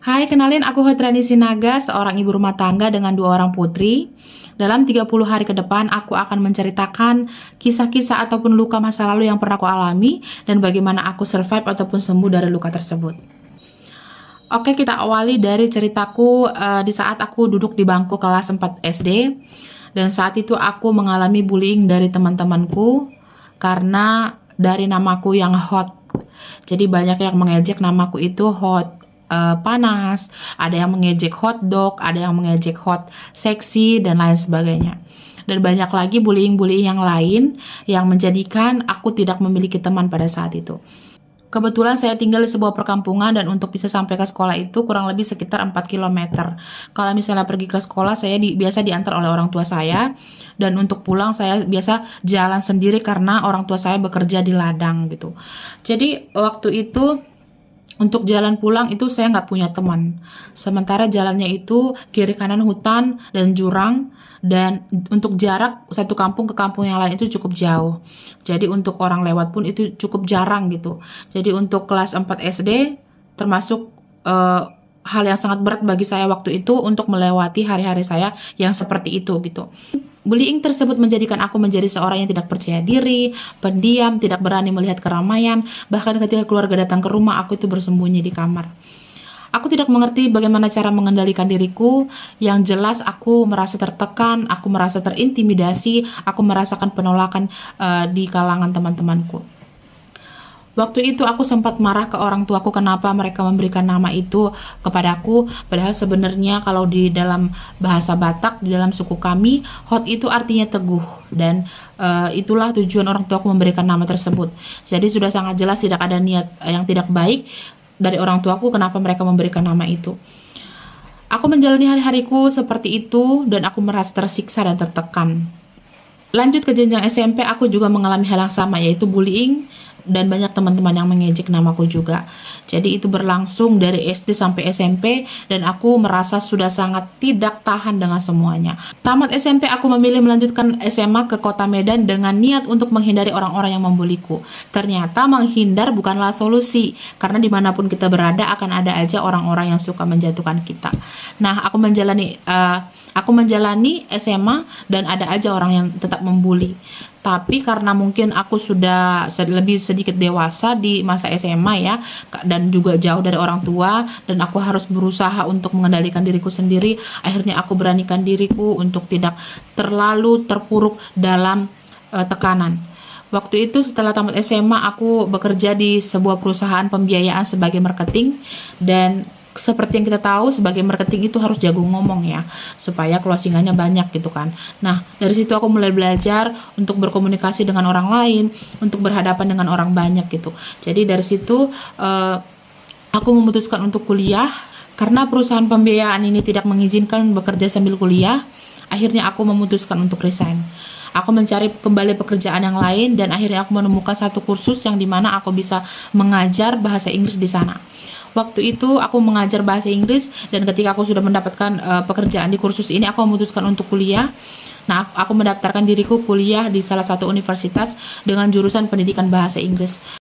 Hai, kenalin aku Hotrani Sinaga, seorang ibu rumah tangga dengan 2 orang putri. Dalam 30 hari ke depan, aku akan menceritakan kisah-kisah ataupun luka masa lalu yang pernah aku alami dan bagaimana aku survive ataupun sembuh dari luka tersebut. Oke, kita awali dari ceritaku di saat aku duduk di bangku kelas 4 SD. Dan saat itu aku mengalami bullying dari teman-temanku karena dari namaku yang hot. Jadi banyak yang mengejek namaku itu hot panas, ada yang mengejek hot dog, ada yang mengejek hot seksi, dan lain sebagainya. Dan banyak lagi bullying-bullying yang lain yang menjadikan aku tidak memiliki teman pada saat itu. Kebetulan saya tinggal di sebuah perkampungan dan untuk bisa sampai ke sekolah itu kurang lebih sekitar 4 km. Kalau misalnya pergi ke sekolah saya biasa diantar oleh orang tua saya, dan untuk pulang saya biasa jalan sendiri karena orang tua saya bekerja di ladang gitu. Jadi waktu itu untuk jalan pulang itu saya nggak punya teman. Sementara jalannya itu kiri kanan hutan dan jurang, dan untuk jarak satu kampung ke kampung yang lain itu cukup jauh. Jadi untuk orang lewat pun itu cukup jarang gitu. Jadi untuk kelas 4 SD termasuk hal yang sangat berat bagi saya waktu itu untuk melewati hari-hari saya yang seperti itu gitu. Bullying tersebut menjadikan aku menjadi seorang yang tidak percaya diri, pendiam, tidak berani melihat keramaian, bahkan ketika keluarga datang ke rumah aku itu bersembunyi di kamar. Aku tidak mengerti bagaimana cara mengendalikan diriku, yang jelas aku merasa tertekan, aku merasa terintimidasi, aku merasakan penolakan di kalangan teman-temanku. Waktu itu aku sempat marah ke orang tuaku kenapa mereka memberikan nama itu kepadaku, padahal sebenarnya kalau di dalam bahasa Batak, di dalam suku kami, hot itu artinya teguh, dan itulah tujuan orang tuaku memberikan nama tersebut. Jadi sudah sangat jelas tidak ada niat yang tidak baik dari orang tuaku kenapa mereka memberikan nama itu. Aku menjalani hari-hariku seperti itu dan aku merasa tersiksa dan tertekan. Lanjut ke jenjang SMP, aku juga mengalami hal yang sama, yaitu bullying, dan banyak teman-teman yang mengejek namaku juga. Jadi itu berlangsung dari SD sampai SMP, dan aku merasa sudah sangat tidak tahan dengan semuanya. Tamat SMP, aku memilih melanjutkan SMA ke kota Medan dengan niat untuk menghindari orang-orang yang membuliku. Ternyata menghindar bukanlah solusi, karena dimanapun kita berada akan ada aja orang-orang yang suka menjatuhkan kita. Nah, aku menjalani SMA dan ada aja orang yang tetap membuli. Tapi karena mungkin aku sudah lebih sedikit dewasa di masa SMA ya, dan juga jauh dari orang tua, dan aku harus berusaha untuk mengendalikan diriku sendiri, akhirnya aku beranikan diriku untuk tidak terlalu terpuruk dalam tekanan. Waktu itu setelah tamat SMA aku bekerja di sebuah perusahaan pembiayaan sebagai marketing, dan seperti yang kita tahu sebagai marketing itu harus jago ngomong ya, supaya closingannya banyak gitu kan. Nah, dari situ aku mulai belajar untuk berkomunikasi dengan orang lain, untuk berhadapan dengan orang banyak gitu. Jadi dari situ aku memutuskan untuk kuliah karena perusahaan pembiayaan ini tidak mengizinkan bekerja sambil kuliah. Akhirnya aku memutuskan untuk resign. Aku mencari kembali pekerjaan yang lain, dan akhirnya aku menemukan satu kursus yang dimana aku bisa mengajar bahasa Inggris di sana. Waktu itu aku mengajar bahasa Inggris, dan ketika aku sudah mendapatkan pekerjaan di kursus ini, aku memutuskan untuk kuliah. Nah, aku mendaftarkan diriku kuliah di salah satu universitas dengan jurusan pendidikan bahasa Inggris.